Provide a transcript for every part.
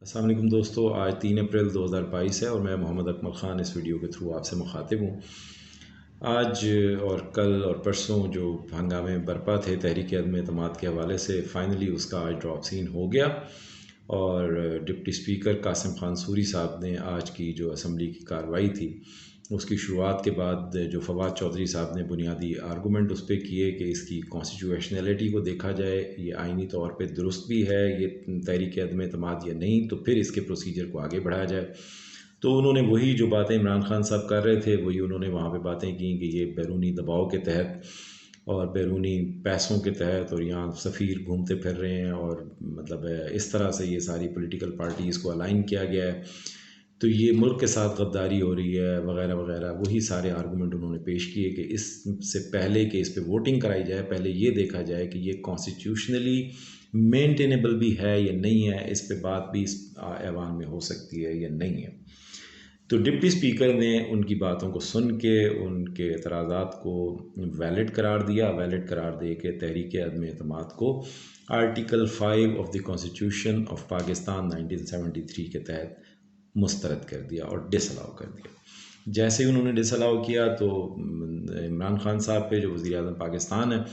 अस्सलाम वालेकुम दोस्तों, आज 3 अप्रैल 2022 है और मैं मोहम्मद अकमल ख़ान इस वीडियो के थ्रू आपसे मुखातिब हूँ। आज और कल और परसों जो हंगामे बरपा थे तहरीक अदम एतमाद के हवाले से, फ़ाइनली उसका आज ड्रॉप सीन हो गया और डिप्टी स्पीकर कासिम खान सूरी साहब ने आज की जो असम्बली की कार्रवाई थी उसकी शुरुआत के बाद जो फवाद चौधरी साहब ने बुनियादी आर्गूमेंट उस पर किए कि इसकी कॉन्स्टिट्यूशनलिटी को देखा जाए, ये आइनी तौर पे दुरुस्त भी है ये तहरीक अदम एतमाद या नहीं, तो फिर इसके प्रोसीजर को आगे बढ़ाया जाए। तो उन्होंने वही जो बातें इमरान खान साहब कर रहे थे वही उन्होंने वहाँ पे बातें की कि ये बैरूनी दबाव के तहत और बैरूनी पैसों के तहत और यहाँ सफ़ीर घूमते फिर रहे हैं और मतलब इस तरह से ये सारी पॉलिटिकल पार्टीज़ को अलाइन किया गया है, तो ये मुल्क के साथ गद्दारी हो रही है वगैरह वगैरह। वही सारे आर्गूमेंट उन्होंने पेश किए कि इससे पहले कि इस पर वोटिंग कराई जाए, पहले ये देखा जाए कि ये कॉन्स्टिट्यूशनली मेंटेनेबल भी है या नहीं है, इस पे बात भी इस ऐवान में हो सकती है या नहीं है। तो डिप्टी स्पीकर ने उनकी बातों को सुन के उनके एतराज़ात को वैलिड करार दिया। वैलिड करार दे के तहरीक अदम एतमाद को article 5 of the constitution of Pakistan 1973 के तहत मुस्तरद कर दिया और डिसअलाउ कर दिया। जैसे ही उन्होंने डिसअलाउ किया तो इमरान खान साहब पे जो वज़ीर आज़म पाकिस्तान है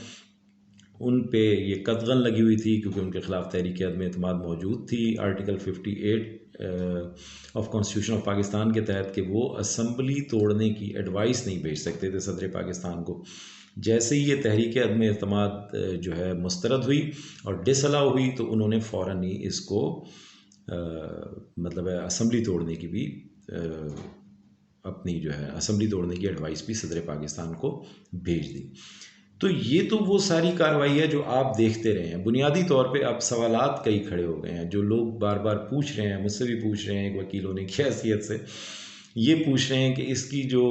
उन पे ये कतगन लगी हुई थी क्योंकि उनके ख़िलाफ़ तहरीक अदम एतमाद मौजूद थी article 58 of constitution of Pakistan के तहत कि वो असम्बली तोड़ने की एडवाइस नहीं भेज सकते थे सदर पाकिस्तान को। जैसे ही ये तहरीक अदम एतमाद जो है मुस्तरद हुई और डिसअलाउ हुई तो उन्होंने फ़ौरन ही इसको मतलब असम्बली तोड़ने की भी अपनी जो है असम्बली तोड़ने की एडवाइस भी सदर पाकिस्तान को भेज दी। तो ये तो वो सारी कार्रवाई है जो आप देखते रहे हैं। बुनियादी तौर पे अब सवालात कई खड़े हो गए हैं जो लोग बार बार पूछ रहे हैं, मुझसे भी पूछ रहे हैं, एक वकील होने की हैसियत से ये पूछ रहे हैं कि इसकी जो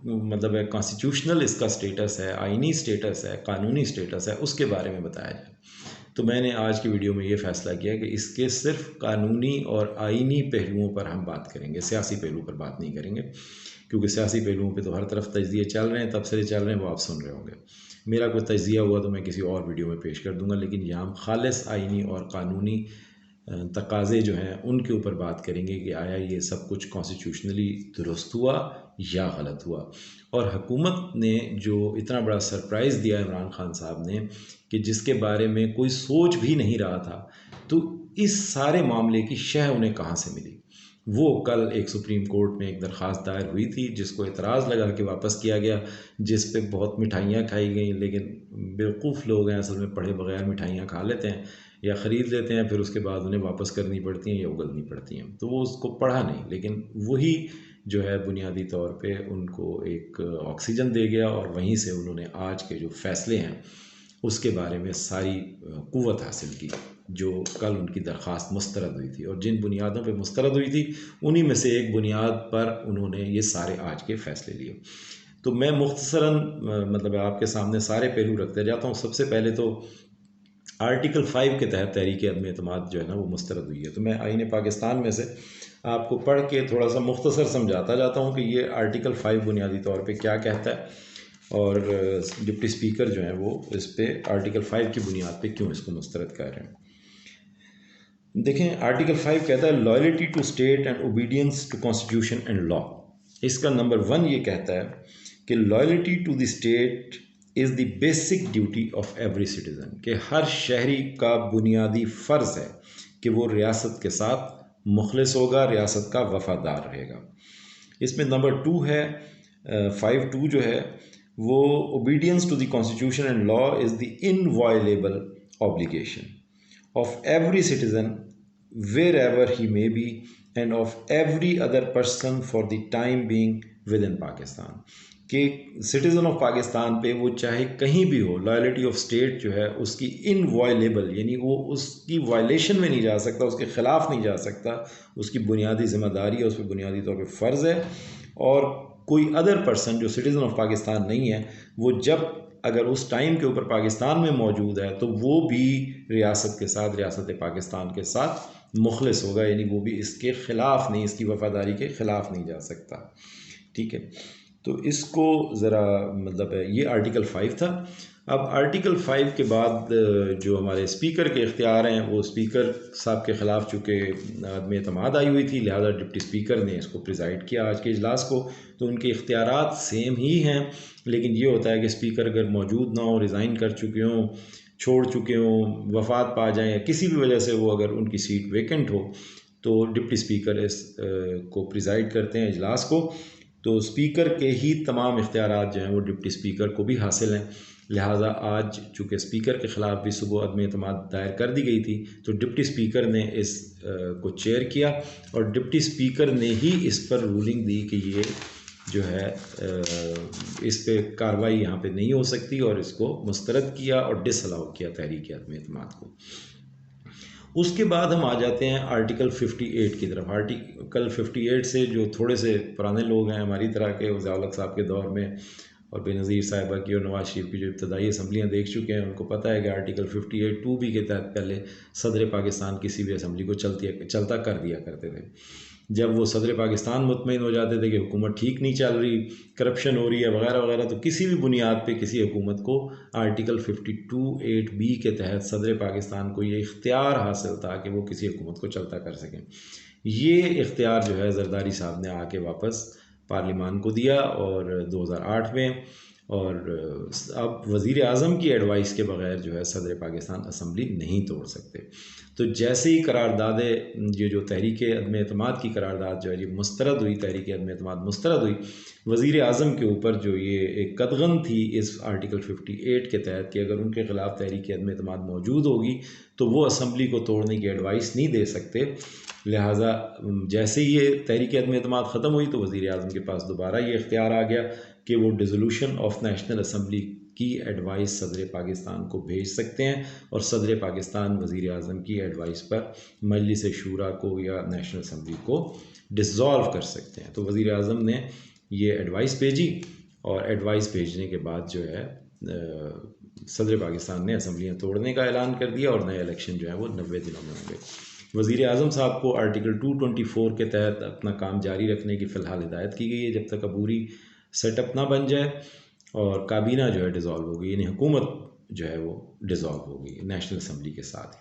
मतलब है कॉन्स्टिट्यूशनल इसका स्टेटस है, आइनी स्टेटस है, कानूनी स्टेटस है, उसके बारे में बताया जाए। तो मैंने आज की वीडियो में ये फ़ैसला किया कि इसके सिर्फ कानूनी और आइनी पहलुओं पर हम बात करेंगे, सियासी पहलू पर बात नहीं करेंगे, क्योंकि सियासी पहलुओं पे तो हर तरफ तज्ज़िये चल रहे हैं, तबसरे चल रहे हैं, वो आप सुन रहे होंगे। मेरा कोई तज्ज़िया हुआ तो मैं किसी और वीडियो में पेश कर दूंगा, लेकिन यहाँ हम खालिस आइनी और कानूनी तकाज़े जो हैं उनके ऊपर बात करेंगे कि आया ये सब कुछ कॉन्स्टिट्यूशनली दुरुस्त हुआ या गलत हुआ। और हुकूमत ने जो इतना बड़ा सरप्राइज़ दिया इमरान खान साहब ने कि जिसके बारे में कोई सोच भी नहीं रहा था, तो इस सारे मामले की शह उन्हें कहाँ से मिली। वो कल एक सुप्रीम कोर्ट में एक दरख्वास्त दायर हुई थी जिसको एतराज़ लगा के वापस किया गया, जिस पे बहुत मिठाइयाँ खाई गई, लेकिन बेवकूफ़ लोग हैं असल में, पढ़े बगैर मिठाइयाँ खा लेते हैं या ख़रीद लेते हैं, फिर उसके बाद उन्हें वापस करनी पड़ती हैं या उगलनी पड़ती हैं, तो वो उसको पढ़ा नहीं। लेकिन वही जो है बुनियादी तौर पे उनको एक ऑक्सीजन दे गया और वहीं से उन्होंने आज के जो फ़ैसले हैं उसके बारे में सारी क़ुव्वत हासिल की जो कल उनकी दरख्वास्त मुस्तरद हुई थी। और जिन बुनियादों पे मुस्तरद हुई थी उन्हीं में से एक बुनियाद पर उन्होंने ये सारे आज के फ़ैसले लिए। तो मैं मुख्तसरन मतलब आपके सामने सारे पहलू रखते जाता हूँ। सबसे पहले तो आर्टिकल 5 के तहत तहरीक अदम एतमाद जो है ना वो मुस्तरद हुई है। तो मैं आईन पाकिस्तान में से आपको पढ़ के थोड़ा सा मुख्तसर समझाता जाता हूँ कि ये आर्टिकल 5 बुनियादी तौर पे क्या कहता है और डिप्टी स्पीकर जो हैं वो इस पे आर्टिकल 5 की बुनियाद पे क्यों इसको मुस्तरद कर रहे हैं। देखें, आर्टिकल 5 कहता है loyalty to state and obedience to constitution and law. इसका नंबर 1 ये कहता है कि loyalty to the state is the basic duty of every citizen, कि हर शहरी का बुनियादी फ़र्ज़ है कि वो रियासत के साथ मुखलिस होगा, रियासत का वफ़ादार रहेगा। इसमें नंबर 2 है 5(2) जो है वो obedience to the constitution and law is the inviolable obligation of every citizen wherever he may be and of every other person for the time being within Pakistan, कि सिटीज़न ऑफ पाकिस्तान पे वो चाहे कहीं भी हो, loyalty of state जो है उसकी इनवायलेबल, यानी वो उसकी वायलेशन में नहीं जा सकता, उसके ख़िलाफ़ नहीं जा सकता, उसकी बुनियादी ज़िम्मेदारी है, उस पर बुनियादी तौर पे फ़र्ज़ है। और कोई अदर पर्सन जो सिटीज़न ऑफ पाकिस्तान नहीं है वो जब अगर उस टाइम के ऊपर पाकिस्तान में मौजूद है तो वो भी रियासत के साथ, रियासत पाकिस्तान के साथ मुखलिस होगा, यानी वो भी इसके ख़िलाफ़ नहीं, इसकी वफ़ादारी के ख़िलाफ़ नहीं जा सकता। ठीक है, तो इसको ज़रा मतलब ये आर्टिकल 5 था। अब आर्टिकल 5 के बाद जो हमारे स्पीकर के इख्तियार हैं वो स्पीकर साहब के ख़िलाफ़ चूँकि अदम एतमाद आई हुई थी, लिहाजा डिप्टी स्पीकर ने इसको प्रिजाइड किया आज के इजलास को। तो उनके इख्तियारात सेम ही हैं, लेकिन ये होता है कि स्पीकर अगर मौजूद ना हो, रिज़ाइन कर चुके हों, छोड़ चुके हों, वफ़ात पा जाएँ या किसी भी वजह से वो अगर उनकी सीट वेकेंट हो तो डिप्टी स्पीकर इस को प्रिजाइड करते हैं इजलास को। तो स्पीकर के ही तमाम इख्तियारात जो हैं वो डिप्टी स्पीकर को भी हासिल हैं। लिहाजा आज चूँकि स्पीकर के ख़िलाफ़ भी सुबह अदम एतमाद दायर कर दी गई थी, तो डिप्टी स्पीकर ने इस को चेयर किया और डिप्टी स्पीकर ने ही इस पर रूलिंग दी कि ये जो है इस पे कार्रवाई यहाँ पे नहीं हो सकती और इसको मुस्तरद किया और डिसअलाउ किया तहरीक अदम एतमाद को। उसके बाद हम आ जाते हैं आर्टिकल 58 की तरफ। आर्टिकल 58 से जो थोड़े से पुराने लोग हैं हमारी तरह के, ज़िया-उल-हक साहब के दौर में और बेनज़ीर साहिबा की और नवाज शरीफ की जो इब्तदाई असम्बलियाँ देख चुके हैं, उनको पता है कि आर्टिकल 58 2B के तहत पहले सदर पाकिस्तान किसी भी असम्बली को चलता कर दिया करते थे। जब वो सदर पाकिस्तान मुतमईन हो जाते थे कि हुकूमत ठीक नहीं चल रही, करप्शन हो रही है वगैरह वगैरह, तो किसी भी बुनियाद पे किसी हुकूमत को आर्टिकल 52(8)B के तहत सदर पाकिस्तान को ये इख्तियार हासिल था कि वो किसी हुकूमत को चलता कर सकें। ये इख्तियार जो है जरदारी साहब ने आके वापस पार्लिमान को दिया और 2008 में, और अब वज़ीर आज़म की एडवाइस के बग़ैर जो है सदर पाकिस्तान असम्बली नहीं तोड़ सकते। तो जैसे ही करारदादें ये जो तहरीक अदम एतमाद की करारदाद जो है ये मुस्तरद हुई, तहरीक अदम एतमाद मुस्तरद हुई, वज़ीर आज़म के ऊपर जो ये एक कदगन थी इस आर्टिकल 58 के तहत कि अगर उनके ख़िलाफ़ तहरीक अदम एतमाद मौजूद होगी तो वो असम्बली को तोड़ने की एडवाइस नहीं दे सकते। लिहाजा जैसे ही ये तहरीक अदम एतमाद ख़त्म हुई तो वज़ीर आज़म के पास दोबारा ये इख्तियार आ गया कि वो डिसोल्यूशन ऑफ नेशनल असम्बली की एडवाइस सदर पाकिस्तान को भेज सकते हैं और सदर पाकिस्तान वज़ीर आज़म की एडवाइस पर मजलिस शूरा को या नेशनल असम्बली को डिसॉल्व कर सकते हैं। तो वज़ीर आज़म ने ये एडवाइस भेजी और एडवाइस भेजने के बाद जो है सदर पाकिस्तान ने असम्बलियाँ तोड़ने का ऐलान कर दिया और नए इलेक्शन जो है वो 90 दिनों में होंगे। वज़ीर आज़म साहब को आर्टिकल 224 के तहत अपना काम जारी रखने की फ़िलहाल हिदायत की गई है जब तक अबूरी सेटअप ना बन जाए और काबीना जो है डिज़ॉल्व होगी, यानी हुकूमत जो है वो डिज़ॉल्व होगी नेशनल असम्बली के साथ।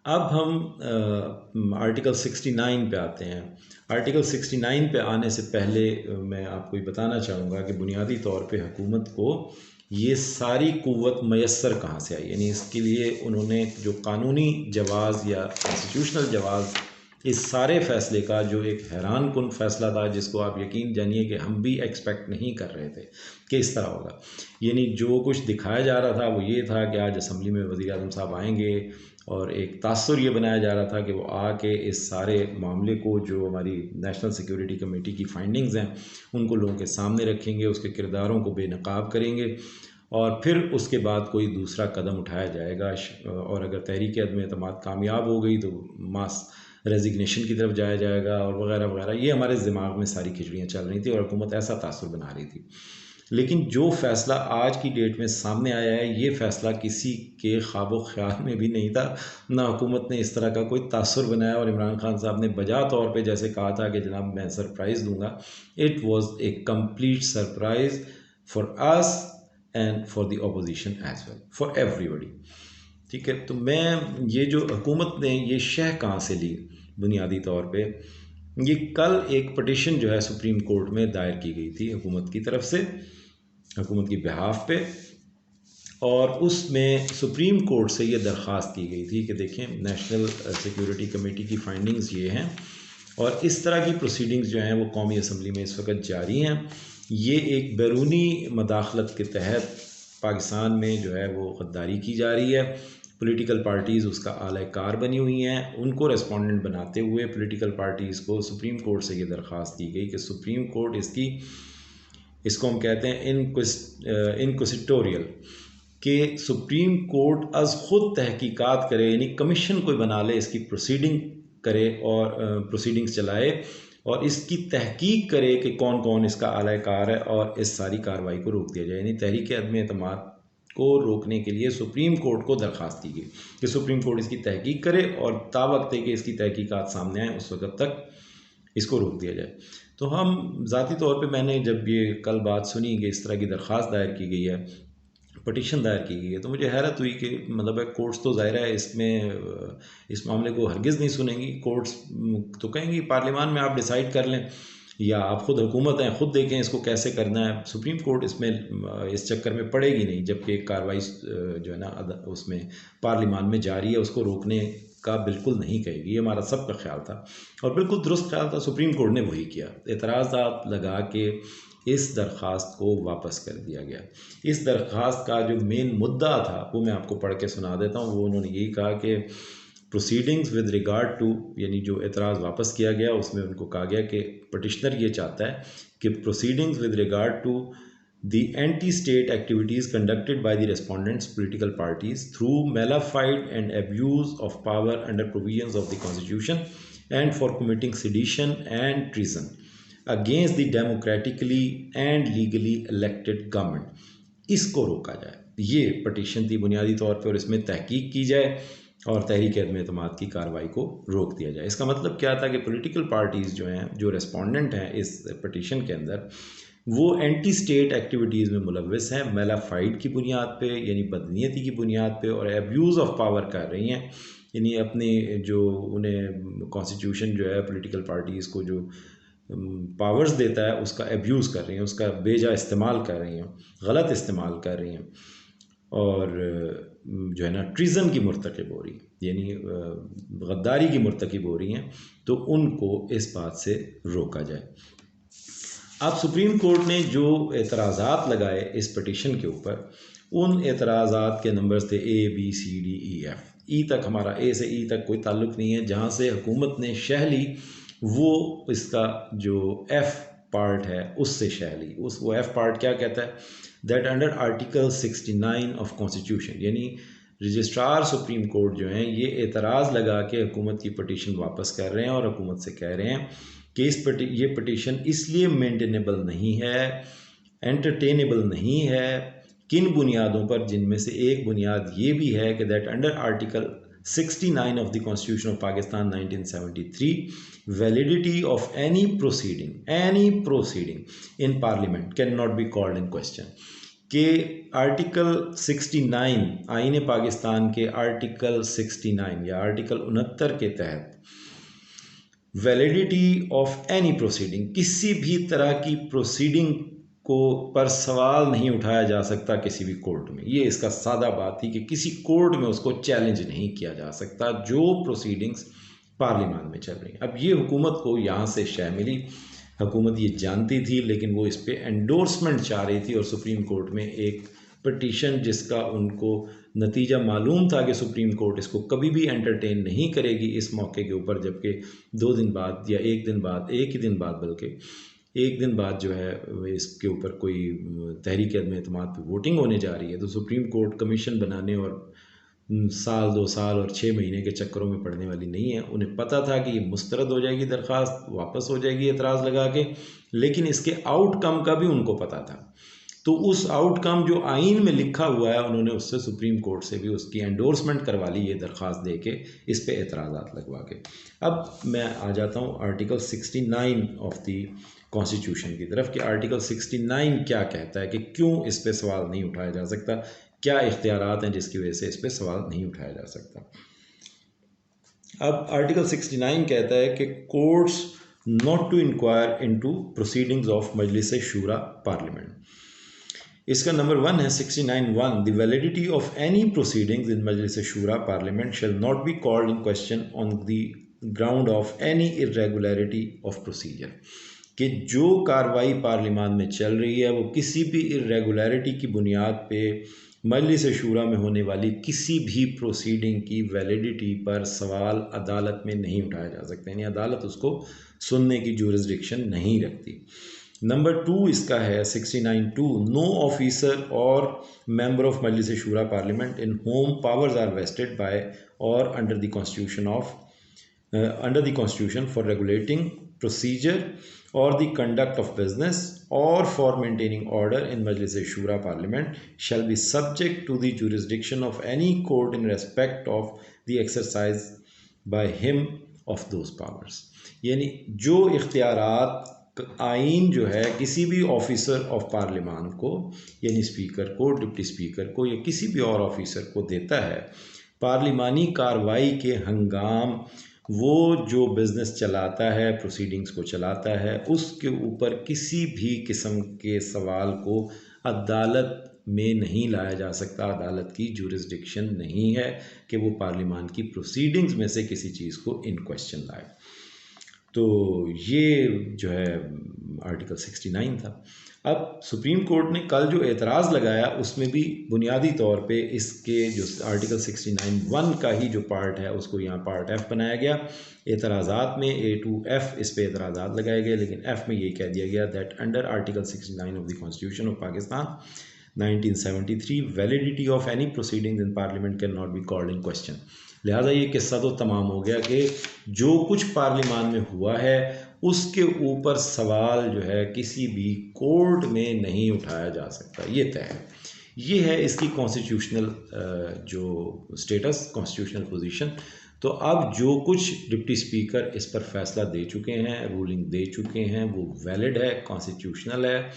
अब हम आर्टिकल 69 पे आते हैं। आर्टिकल 69 पे आने से पहले मैं आपको ये बताना चाहूँगा कि बुनियादी तौर पे हुकूमत को ये सारी क़ुव्वत मैसर कहाँ से आई, यानी इसके लिए उन्होंने जो कानूनी जवाज़ या कॉन्स्टिट्यूशनल जवाज़ इस सारे फ़ैसले का, जो एक हैरान कुन फ़ैसला था जिसको आप यकीन जानिए कि हम भी एक्सपेक्ट नहीं कर रहे थे कि इस तरह होगा। यानी जो कुछ दिखाया जा रहा था वो ये था कि आज असम्बली में वज़ीर आज़म साहब आएंगे और एक तासुर ये बनाया जा रहा था कि वो आके इस सारे मामले को, जो हमारी नेशनल सिक्योरिटी कमेटी की फाइंडिंग्स हैं, उनको लोगों के सामने रखेंगे, उसके किरदारों को बेनकाब करेंगे और फिर उसके बाद कोई दूसरा कदम उठाया जाएगा। और अगर तहरीक अदम एतमाद कामयाब हो गई तो मास रेजिग्नेशन की तरफ जाया जाएगा और वगैरह वगैरह। ये हमारे दिमाग में सारी खिचड़ियाँ चल रही थी और हुकूमत ऐसा तासुर बना रही थी। लेकिन जो फ़ैसला आज की डेट में सामने आया है, ये फ़ैसला किसी के ख्वाबो ख्याल में भी नहीं था। ना हुकूमत ने इस तरह का कोई तासुर बनाया और इमरान खान साहब ने बजा तौर पे जैसे कहा था कि जनाब मैं सरप्राइज़ दूंगा। It was a complete surprise for us and for the opposition as well, for everybody. ठीक है, तो मैं ये जो हुकूमत ने ये शह कहाँ से ली, बुनियादी तौर पे ये कल एक पटिशन जो है सुप्रीम कोर्ट में दायर की गई थी हुकूमत की तरफ से, हुकूमत की बिहाफ पे, और उसमें सुप्रीम कोर्ट से ये दरख्वास्त की गई थी कि देखें नेशनल सिक्योरिटी कमेटी की फाइंडिंग्स ये हैं और इस तरह की प्रोसीडिंग्स जो हैं वो कौमी असम्बली में इस वक्त जारी हैं। ये एक बैरूनी मदाखलत के तहत पाकिस्तान में जो है वो गद्दारी की जा रही है। पॉलिटिकल पार्टीज़ उसका आला कार बनी हुई हैं। उनको रेस्पोंडेंट बनाते हुए पॉलिटिकल पार्टीज़ को सुप्रीम कोर्ट से ये दरख्वास्त की गई कि सुप्रीम कोर्ट इसको हम कहते हैं इनक्विजिटोरियल, कि सुप्रीम कोर्ट अज़ ख़ुद तहकीकात करे, यानी कमीशन कोई बना ले, इसकी प्रोसीडिंग करे और प्रोसीडिंग्स चलाए और इसकी तहकीक करे कि कौन कौन इसका आला कार है और इस सारी कार्रवाई को रोक दिया जाए। यानी तहरीक अदम एतमाद को रोकने के लिए सुप्रीम कोर्ट को दरख्वास्त की गई कि सुप्रीम कोर्ट इसकी तहकीक करे और तावक्त है कि इसकी तहकीकात सामने आए उस वक्त तक इसको रोक दिया जाए। तो हम ज़ाती तौर पे, मैंने जब ये कल बात सुनी कि इस तरह की दरख्वास्त दायर की गई है, पटिशन दायर की गई है। तो मुझे हैरत हुई कि मतलब है कोर्ट्स तो ज़ाहिर है इसमें इस मामले को हरगिज़ नहीं सुनेंगी। कोर्ट्स तो कहेंगी पार्लियामान में आप डिसाइड कर लें, या आप ख़ुद हुकूमत हैं, ख़ुद देखें इसको कैसे करना है। सुप्रीम कोर्ट इसमें इस चक्कर में पड़ेगी नहीं, जबकि एक कार्रवाई जो है ना उसमें पार्लियामान में जारी है, उसको रोकने का बिल्कुल नहीं कहेगी। ये हमारा सबका ख्याल था और बिल्कुल दुरुस्त ख्याल था। सुप्रीम कोर्ट ने वही किया, एतराज़ात लगा के इस दरख्वास्त को वापस कर दिया गया। इस दरख्वास्त का जो मेन मुद्दा था वो मैं आपको पढ़ के सुना देता हूँ। वो उन्होंने यही कहा कि प्रोसीडिंग्स विद रिगार्ड टू, यानी जो एतराज़ वापस किया गया उसमें उनको कहा गया कि पटिशनर ये चाहता है कि proceedings with regard to the anti-state activities conducted by the respondents' political parties through malafide and abuse of power under provisions of the Constitution and for committing sedition and treason against the democratically and legally elected government, इसको रोका जाए। ये petition थी बुनियादी तौर पर, और इसमें तहकीक की जाए और तहरीक अदम एतमाद की कार्रवाई को रोक दिया जाए। इसका मतलब क्या था कि पॉलिटिकल पार्टीज़ जो हैं, जो रेस्पोंडेंट हैं इस पटिशन के अंदर, वो एंटी स्टेट एक्टिविटीज़ में मुलव्वस हैं, मेलाफाइड की बुनियाद पे, यानी बदनीयती की बुनियाद पे, और एब्यूज़ ऑफ पावर कर रही हैं। यानी अपने जो उन्हें कॉन्स्टिट्यूशन जो है पॉलिटिकल पार्टीज़ को जो पावर्स देता है उसका एब्यूज़ कर रही हैं, उसका बेजा इस्तेमाल कर रही हैं, गलत इस्तेमाल कर रही हैं, और जो है ना ट्रीज़न की मुर्तकिब हो रही, यानी गद्दारी की मुर्तकिब हो रही हैं। तो उनको इस बात से रोका जाए। अब सुप्रीम कोर्ट ने जो एतराज़ात लगाए इस पटिशन के ऊपर, उन एतराज़ात के नंबर्स थे ABCDEF। ई तक, हमारा ए से ई तक कोई ताल्लुक़ नहीं है। जहाँ से हुकूमत ने शह ली वो इसका जो F पार्ट है उससे शह ली। वो F पार्ट क्या कहता है? That under article 69 of constitution, यानी रजिस्ट्रार सुप्रीम कोर्ट जो हैं ये एतराज़ लगा के हुकूमत की पटिशन वापस कर रहे हैं और हुकूमत से कह रहे हैं कि ये पटिशन इसलिए मेंटेनेबल नहीं है, एंटरटेनेबल नहीं है, किन बुनियादों पर, जिनमें से एक बुनियाद ये भी है कि that under article 69 of the constitution of Pakistan 1973 validity of any proceeding in parliament can not be called in question. के आर्टिकल 69 आईन पाकिस्तान के आर्टिकल 69 या आर्टिकल 69 के तहत वैलिडिटी ऑफ एनी प्रोसीडिंग, किसी भी तरह की प्रोसीडिंग को पर सवाल नहीं उठाया जा सकता किसी भी कोर्ट में। ये इसका सादा बात थी कि किसी कोर्ट में उसको चैलेंज नहीं किया जा सकता जो प्रोसीडिंग्स पार्लियामान में चल रही हैं। अब ये हुकूमत को यहाँ से शह मिली, हुकूमत ये जानती थी, लेकिन वो इस पर एंडोर्समेंट चाह रही थी, और सुप्रीम कोर्ट में एक पटिशन जिसका उनको नतीजा मालूम था कि सुप्रीम कोर्ट इसको कभी भी एंटरटेन नहीं करेगी इस मौके के ऊपर, जबकि 2 दिन बाद या एक ही दिन बाद बल्कि एक दिन बाद जो है इसके ऊपर कोई तहरीक अदम एतमाद पर वोटिंग होने जा रही है। तो सुप्रीम कोर्ट कमीशन बनाने और साल 2 साल और 6 महीने के चक्करों में पड़ने वाली नहीं है। उन्हें पता था कि ये मुस्तरद हो जाएगी, दरख्वास्त वापस हो जाएगी एतराज़ लगा के, लेकिन इसके आउटकम का भी उनको पता था। तो उस आउटकम जो आइन में लिखा हुआ है, उन्होंने उससे सुप्रीम कोर्ट से भी उसकी एंडोर्समेंट करवा ली, ये दरख्वास्त दे के, इस पे एतराज़ात लगवा के। अब मैं आ जाता हूँ आर्टिकल 69 ऑफ दी कॉन्स्टिट्यूशन की तरफ कि आर्टिकल 69 क्या कहता है कि क्यों इस पे सवाल नहीं उठाया जा सकता, क्या इख्तियारात हैं जिसकी वजह से इस पे सवाल नहीं उठाया जा सकता। अब आर्टिकल 69 कहता है कि courts not to inquire into proceedings of Majlis Shura parliament. इसका नंबर 1 है 69(1) the validity of any proceedings in Majlis Shura parliament shall not be called in question on the ground of any irregularity of procedure, कि जो कार्रवाई पार्लियामान में चल रही है वो किसी भी इरेगुलरिटी की बुनियाद पे मजलिस शूरा में होने वाली किसी भी प्रोसीडिंग की वैलिडिटी पर सवाल अदालत में नहीं उठाया जा सकता, यानी अदालत उसको सुनने की जुरिसडिक्शन नहीं रखती। नंबर 2 इसका है 69(2) no officer or member of Majlis Shura parliament in whom powers are vested by or under the constitution for regulating procedure or the conduct of business or for maintaining order in Majlis Shura Parliament shall be subject to the jurisdiction of any court in respect of the exercise by him of those powers। यानी जो इख्तियारात आइन जो है किसी भी officer of पार्लियामान को, यानी speaker को, डिप्टी स्पीकर को या किसी भी और ऑफिसर को देता है, पार्लिमानी कार्रवाई के हंगाम वो जो बिज़नेस चलाता है, प्रोसीडिंग्स को चलाता है, उसके ऊपर किसी भी किस्म के सवाल को अदालत में नहीं लाया जा सकता। अदालत की जुरिस्डिक्शन नहीं है कि वो पार्लियामान की प्रोसीडिंग्स में से किसी चीज़ को इन क्वेश्चन लाए। तो ये जो है आर्टिकल 69 था। अब सुप्रीम कोर्ट ने कल जो एतराज़ लगाया उसमें भी बुनियादी तौर पे इसके जो आर्टिकल 69(1) का ही जो पार्ट है उसको यहाँ पार्ट F बनाया गया। एतराज़ात में A to F इस पे एतराज़ात लगाए गए, लेकिन F में ये कह दिया गया that under article 69 of the constitution of Pakistan 1973 validity of any proceedings in parliament can not be called in question. लिहाजा ये किस्सा तो तमाम हो गया कि जो कुछ पार्लियामान में हुआ है उसके ऊपर सवाल जो है किसी भी कोर्ट में नहीं उठाया जा सकता, ये तय है। ये है इसकी कॉन्स्टिट्यूशनल जो स्टेटस, कॉन्स्टिट्यूशनल पोजीशन। तो अब जो कुछ डिप्टी स्पीकर इस पर फैसला दे चुके हैं, रूलिंग दे चुके हैं, वो वैलिड है, कॉन्स्टिट्यूशनल है।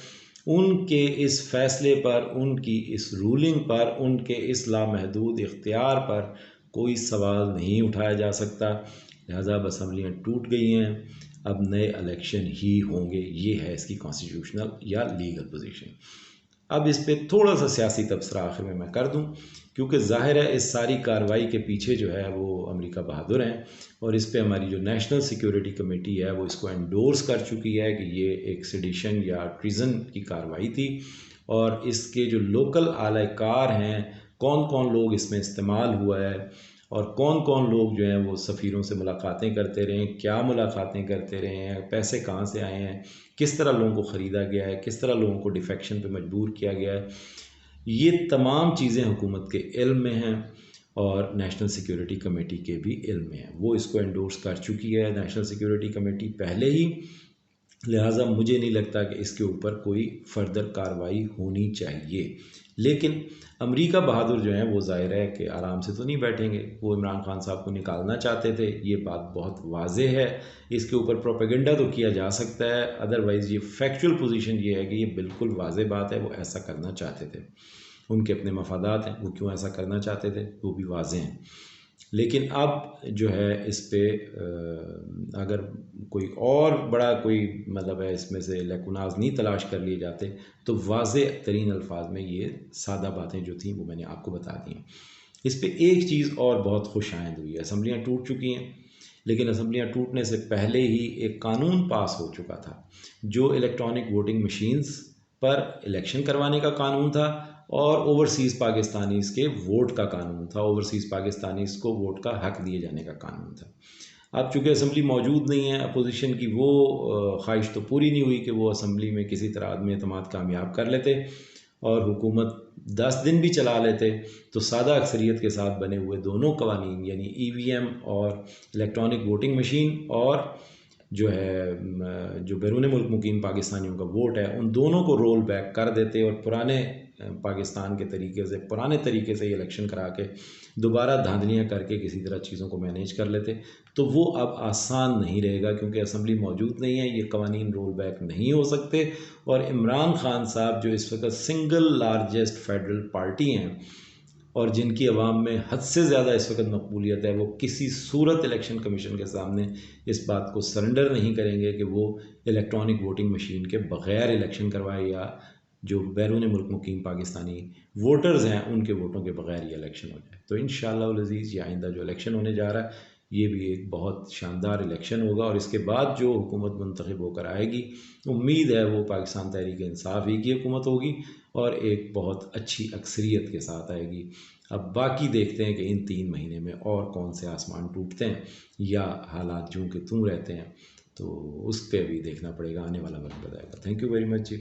उनके इस फैसले पर, उनकी इस रूलिंग पर, उनके इस लामहदूद इख्तियार पर कोई सवाल नहीं उठाया जा सकता। लिहाजा अब असम्बलियाँ टूट गई हैं, अब नए इलेक्शन ही होंगे। ये है इसकी कॉन्स्टिट्यूशनल या लीगल पोजीशन। अब इस पे थोड़ा सा सियासी तबसरा आखिर में मैं कर दूं, क्योंकि ज़ाहिर है इस सारी कार्रवाई के पीछे जो है वो अमेरिका बहादुर हैं, और इस पे हमारी जो नेशनल सिक्योरिटी कमेटी है वो इसको एंडोर्स कर चुकी है कि ये एक सेडिशन या ट्रीज़न की कार्रवाई थी। और इसके जो लोकल आलाकार हैं, कौन कौन लोग इसमें इस्तेमाल हुआ है और कौन कौन लोग जो हैं वो सफ़ीरों से मुलाकातें करते रहे हैं, क्या मुलाकातें करते रहे हैं, पैसे कहाँ से आए हैं, किस तरह लोगों को ख़रीदा गया है, किस तरह लोगों को डिफेक्शन पे मजबूर किया गया है, ये तमाम चीज़ें हुकूमत के इल्म में हैं और नेशनल सिक्योरिटी कमेटी के भी इल्म में हैं। वो इसको एंडोर्स कर चुकी है नेशनल सिक्योरिटी कमेटी पहले ही। लिहाजा मुझे नहीं लगता कि इसके ऊपर कोई फर्दर कार्रवाई होनी चाहिए। लेकिन अमेरिका बहादुर जो हैं वो ज़ाहिर है कि आराम से तो नहीं बैठेंगे। वो इमरान खान साहब को निकालना चाहते थे, ये बात बहुत वाज़े है। इसके ऊपर प्रोपेगेंडा तो किया जा सकता है, अदरवाइज़ ये फैक्चुअल पोजीशन ये है कि ये बिल्कुल वाज़े बात है, वो ऐसा करना चाहते थे। उनके अपने मफादात हैं, वो क्यों ऐसा करना चाहते थे वो भी वाज़े हैं। लेकिन अब जो है इस पे अगर कोई और बड़ा कोई मतलब है इसमें से लकुनाज नहीं तलाश कर लिए जाते तो वाज़े तरीन अल्फाज में ये सादा बातें जो थी वो मैंने आपको बता दी। इस पे एक चीज़ और बहुत खुश आइंद हुई है। असम्बलियाँ टूट चुकी हैं, लेकिन असम्बलियाँ टूटने से पहले ही एक कानून पास हो चुका था जो इलेक्ट्रॉनिक वोटिंग मशीन्स पर इलेक्शन करवाने का कानून था और ओवरसीज़ पाकिस्तानीज़ के वोट का कानून था, ओवरसीज़ पाकिस्तानीज़ को वोट का हक दिए जाने का कानून था। अब चूँकि असम्बली मौजूद नहीं है, अपोजिशन की वो ख्वाहिश तो पूरी नहीं हुई कि वो असम्बली में किसी तरह आदमी एतमाद कामयाब कर लेते और हुकूमत 10 दिन भी चला लेते, तो सादा अक्सरियत के साथ बने हुए दोनों कवानीन यानी EVM और इलेक्ट्रॉनिक वोटिंग मशीन और जो है जो बैरून मुल्क मुकीम पाकिस्तानियों का वोट है, उन दोनों को रोल बैक कर देते और पुराने पाकिस्तान के तरीके से, पुराने तरीके से इलेक्शन करा के दोबारा धांधलियाँ करके किसी तरह चीज़ों को मैनेज कर लेते। तो वो अब आसान नहीं रहेगा क्योंकि असम्बली मौजूद नहीं है, ये कवानीन रोल बैक नहीं हो सकते। और इमरान खान साहब जो इस वक्त सिंगल लार्जेस्ट फेडरल पार्टी हैं और जिनकी आवाम में हद से ज़्यादा इस वक्त मकबूलियत है, वो किसी सूरत इलेक्शन कमीशन के सामने इस बात को सरेंडर नहीं करेंगे कि वो इलेक्ट्रॉनिक वोटिंग मशीन के बग़ैर इलेक्शन करवाए या जो बैरून मुल्क मुकीम पाकिस्तानी वोटर्स हैं उनके वोटों के बग़ैर ये इलेक्शन हो जाए। तो इंशाअल्लाह अज़ीज़ ये आइंदा जो इलेक्शन होने जा रहा है ये भी एक बहुत शानदार इलेक्शन होगा और इसके बाद जो हुकूमत मुंतखब होकर आएगी उम्मीद है वो पाकिस्तान तहरीक इंसाफ ही की हुकूमत होगी और एक बहुत अच्छी अक्सरियत के साथ आएगी। अब बाकी देखते हैं कि इन 3 महीने में और कौन से आसमान टूटते हैं या हालात जो के त्यों रहते हैं, तो उस पर भी देखना पड़ेगा, आने वाला वक्त बताएगा। Thank you very much ji.